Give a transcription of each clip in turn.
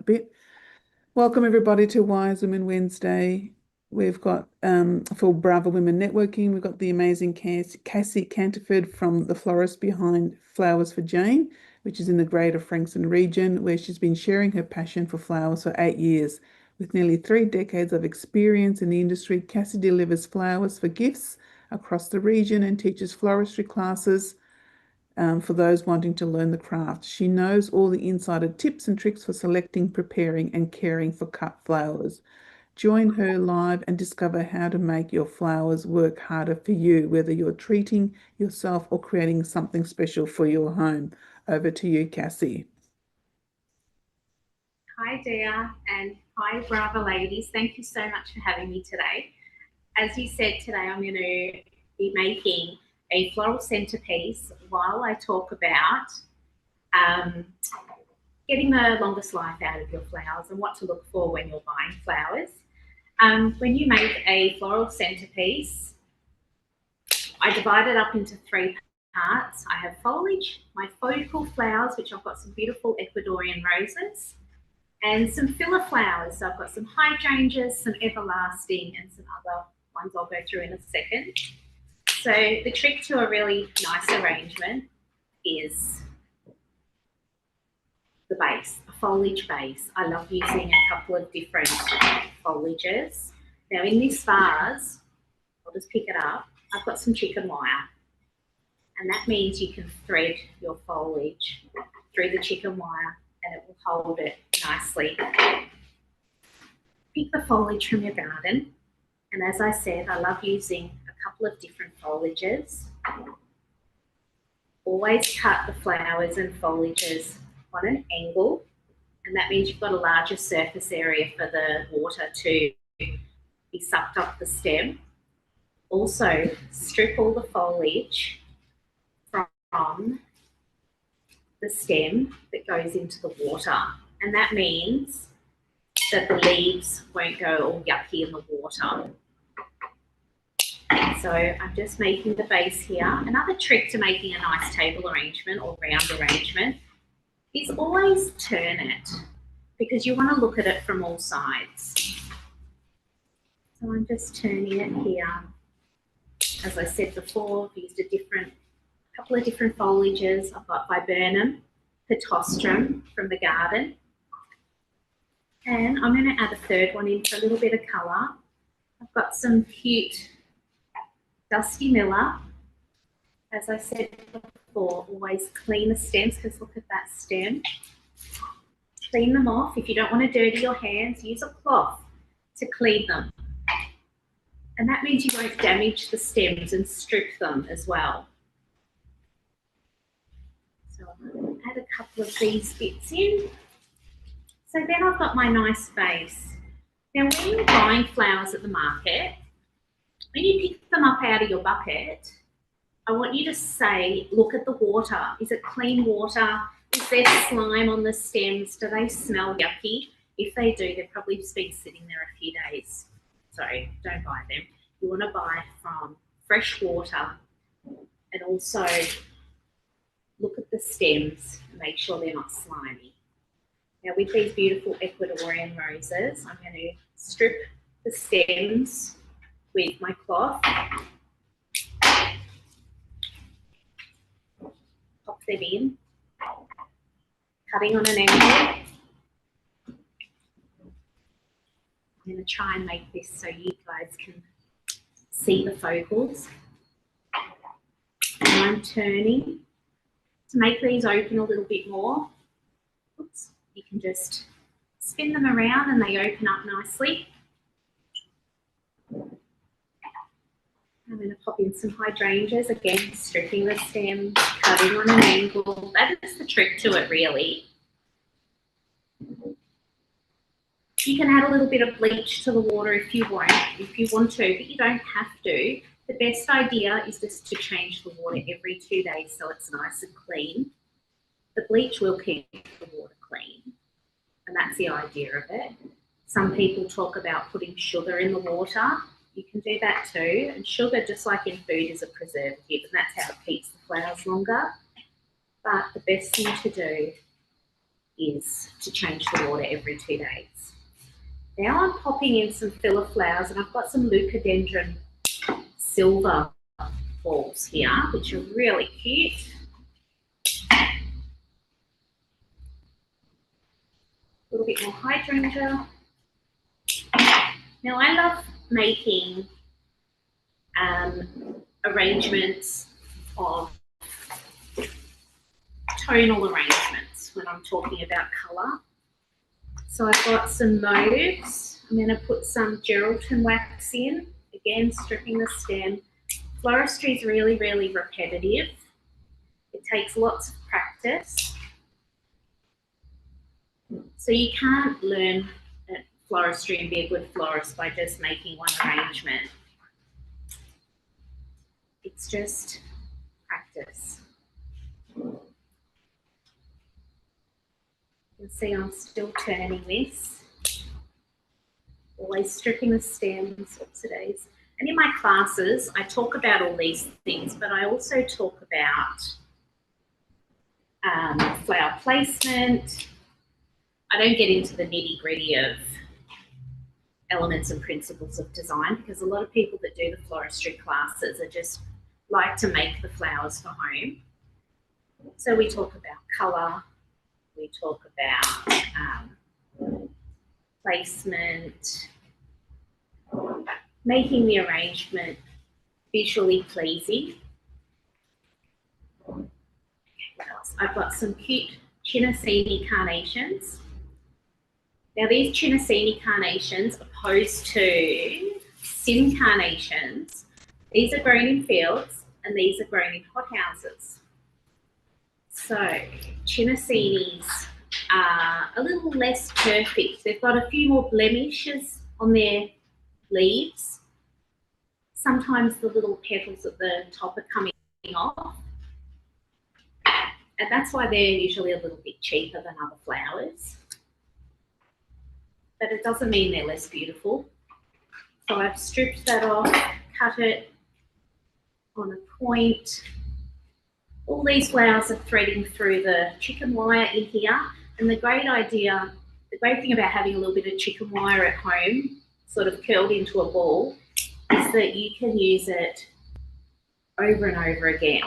bit. Welcome everybody to Wise Women Wednesday. We've got for Brava Women Networking, we've got the amazing Cassy Canterford from the florist behind Flowers for Jane, which is in the Greater Frankston region, where she's been sharing her passion for flowers for 8 years. With nearly 3 decades of experience in the industry, Cassy delivers flowers for gifts across the region and teaches floristry classes for those wanting to learn the craft. She knows all the insider tips and tricks for selecting, preparing, and caring for cut flowers. Join her live and discover how to make your flowers work harder for you, whether you're treating yourself or creating something special for your home. Over to you, Cassy. Hi, Dia, and hi, Brava ladies. Thank you so much for having me today. As you said, today I'm going to be making a floral centerpiece while I talk about getting the longest life out of your flowers and what to look for when you're buying flowers. When you make a floral centerpiece, I divide it up into 3 parts. I have foliage, my focal flowers, which I've got some beautiful Ecuadorian roses, and some filler flowers. So I've got some hydrangeas, some everlasting, and some other ones I'll go through in a second. So the trick to a really nice arrangement is the base, a foliage base. I love using a couple of different foliages. Now in this vase, I'll just pick it up, I've got some chicken wire, and that means you can thread your foliage through the chicken wire and it will hold it nicely. Pick the foliage from your garden, and as I said, I love using a couple of different foliages. Always cut the flowers and foliages on an angle, and that means you've got a larger surface area for the water to be sucked off the stem. Also, strip all the foliage from the stem that goes into the water, and that means that the leaves won't go all yucky in the water. So I'm just making the base here. Another trick to making a nice table arrangement or round arrangement is always turn it, because you want to look at it from all sides. So I'm just turning it here. As I said before, I've used a couple of different foliages. I've got viburnum, pitostrum from the garden, and I'm going to add a third one in for a little bit of colour. I've got some cute Dusty Miller. As I said before, always clean the stems, because look at that stem. Clean them off. If you don't want to dirty your hands, use a cloth to clean them. And that means you won't damage the stems and strip them as well. So I'm going to add a couple of these bits in. So then I've got my nice base. Now when you're buying flowers at the market, when you pick them up out of your bucket, I want you to say, look at the water. Is it clean water? Is there slime on the stems? Do they smell yucky? If they do, they've probably been sitting there a few days. So don't buy them. You want to buy from fresh water, and also look at the stems and make sure they're not slimy. Now with these beautiful Ecuadorian roses, I'm going to strip the stems with my cloth, pop them in, cutting on an angle. I'm going to try and make this so you guys can see the focals. And I'm turning to make these open a little bit more. Oops. You can just spin them around and they open up nicely. I'm going to pop in some hydrangeas, again, stripping the stems, cutting on an angle. That is the trick to it, really. You can add a little bit of bleach to the water if you want to, but you don't have to. The best idea is just to change the water every 2 days so it's nice and clean. The bleach will keep the water clean, and that's the idea of it. Some people talk about putting sugar in the water. You can do that too, and sugar, just like in food, is a preservative, and that's how it keeps the flowers longer. But the best thing to do is to change the water every 2 days. Now I'm popping in some filler flowers, and I've got some leucodendron silver balls here, which are really cute. A little bit more hydrangea. Now I love making arrangements of tonal arrangements when I'm talking about colour. So I've got some mauves. I'm going to put some Geraldton wax in, again stripping the stem. Floristry is really, really repetitive. It takes lots of practice. So you can't learn floristry and be a good florist by just making one arrangement. It's just practice. You can see I'm still turning this. Always stripping the stems. Oops, today's. And in my classes, I talk about all these things, but I also talk about flower placement. I don't get into the nitty-gritty of elements and principles of design, because a lot of people that do the floristry classes are just like to make the flowers for home. So we talk about colour, we talk about placement, making the arrangement visually pleasing. What else? I've got some cute Chinasini carnations. Now these Chinasini carnations, opposed to Sim carnations, these are grown in fields and these are grown in hothouses. So Chinasinis are a little less perfect. They've got a few more blemishes on their leaves. Sometimes the little petals at the top are coming off. And that's why they're usually a little bit cheaper than other flowers. But it doesn't mean they're less beautiful. So I've stripped that off, cut it on a point. All these flowers are threading through the chicken wire in here. And the great thing about having a little bit of chicken wire at home, sort of curled into a ball, is that you can use it over and over again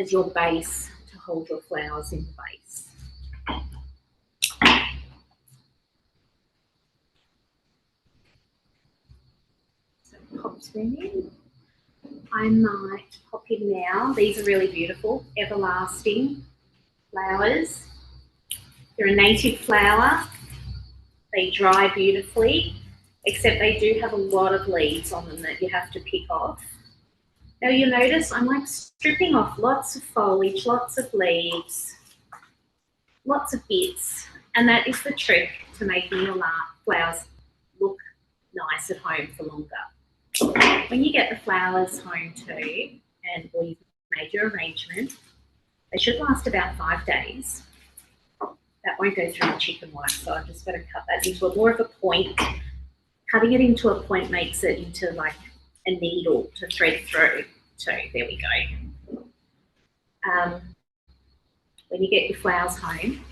as your base to hold your flowers in the vase. So pop them in. I might pop in now. These are really beautiful, everlasting flowers. They're a native flower. They dry beautifully, except they do have a lot of leaves on them that you have to pick off. Now you'll notice I'm like stripping off lots of foliage, lots of leaves, lots of bits, and that is the trick to making your flowers look nice at home for longer. When you get the flowers home too, and or you've made your arrangement, they should last about 5 days. That won't go through the chicken wire, so I'm just going to cut that into more of a point. Cutting it into a point makes it into like a needle to thread through. So there we go. When you get your flowers home,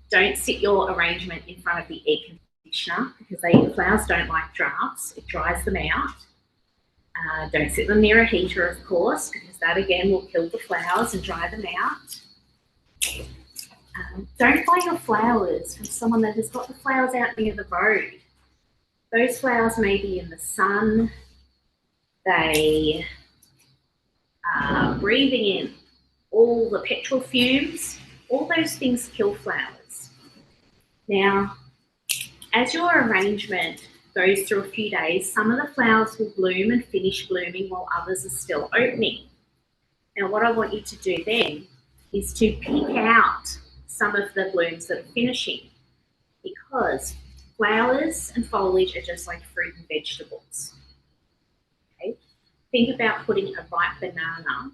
don't sit your arrangement in front of the air conditioner, because the flowers don't like drafts. It dries them out. Don't sit them near a heater, of course, because that again will kill the flowers and dry them out. Don't buy your flowers from someone that has got the flowers out near the road. Those flowers may be in the sun. They are breathing in all the petrol fumes. All those things kill flowers. Now, as your arrangement goes through a few days, some of the flowers will bloom and finish blooming while others are still opening. Now, what I want you to do then is to pick out some of the blooms that are finishing, because flowers and foliage are just like fruit and vegetables. Okay? Think about putting a ripe banana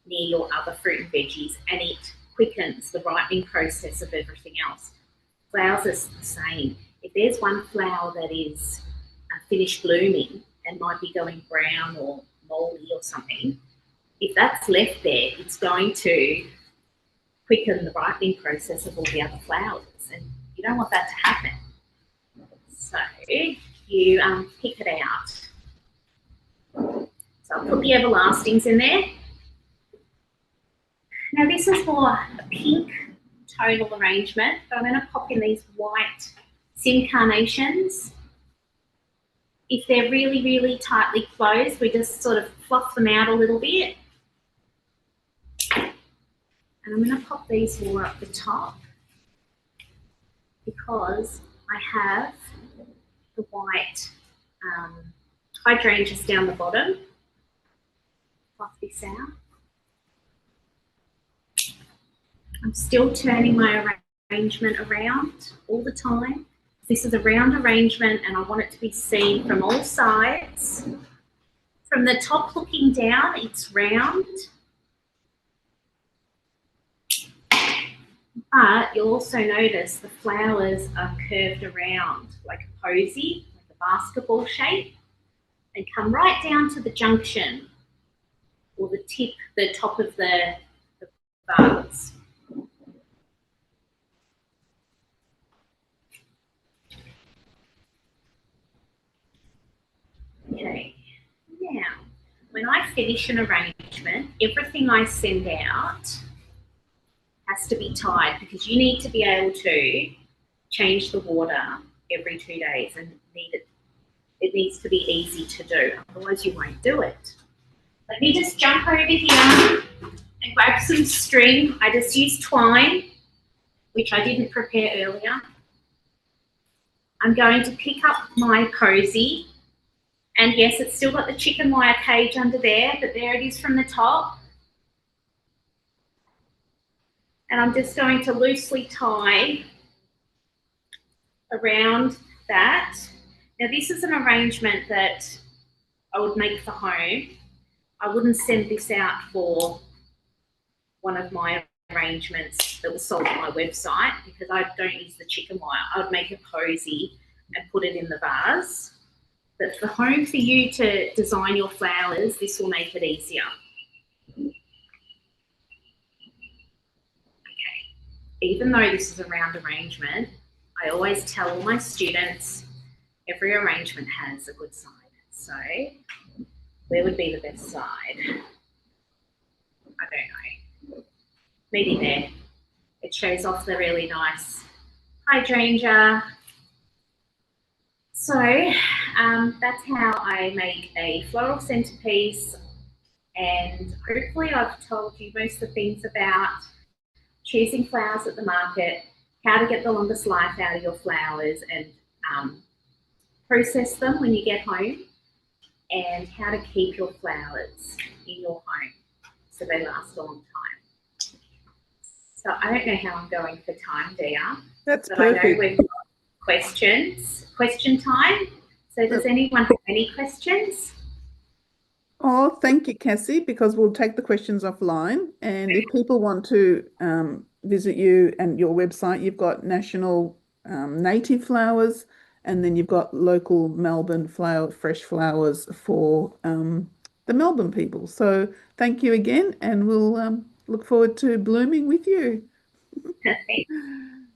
near your other fruit and veggies, and it quickens the ripening process of everything else. Flowers are the same. If there's one flower that is finished blooming and might be going brown or moldy or something, if that's left there, it's going to quicken the ripening process of all the other flowers, and you don't want that to happen. So you pick it out. So I'll put the everlastings in there. Now this is for a pink tonal arrangement, but I'm going to pop in these white sim carnations. If they're really, really tightly closed, we just sort of fluff them out a little bit. And I'm going to pop these more up the top because I have the white hydrangeas down the bottom. Fluff this out. I'm still turning my arrangement around all the time. This is a round arrangement and I want it to be seen from all sides. From the top looking down, it's round. But you'll also notice the flowers are curved around like a posy, like a basketball shape, and come right down to the junction or the tip, the top of the vase. Okay, now when I finish an arrangement, everything I send out has to be tied because you need to be able to change the water every 2 days and it needs to be easy to do, otherwise you won't do it. Let me just jump over here and grab some string. I just used twine, which I didn't prepare earlier. I'm going to pick up my posy. And yes, it's still got the chicken wire cage under there, but there it is from the top. And I'm just going to loosely tie around that. Now this is an arrangement that I would make for home. I wouldn't send this out for one of my arrangements that was sold on my website because I don't use the chicken wire. I would make a posy and put it in the vase. But for home, for you to design your flowers, this will make it easier. Okay. Even though this is a round arrangement, I always tell all my students every arrangement has a good side. So where would be the best side? I don't know. Maybe there. It shows off the really nice hydrangea. So that's how I make a floral centrepiece, and hopefully I've told you most of the things about choosing flowers at the market, how to get the longest life out of your flowers and process them when you get home, and how to keep your flowers in your home so they last a long time. So I don't know how I'm going for time, Dia. That's but perfect. I know we've got question time. So does anyone have any questions? Oh, thank you, Cassie, because we'll take the questions offline. And if people want to visit you and your website, you've got national native flowers, and then you've got local Melbourne fresh flowers for the Melbourne people. So thank you again, and we'll look forward to blooming with you. Thanks.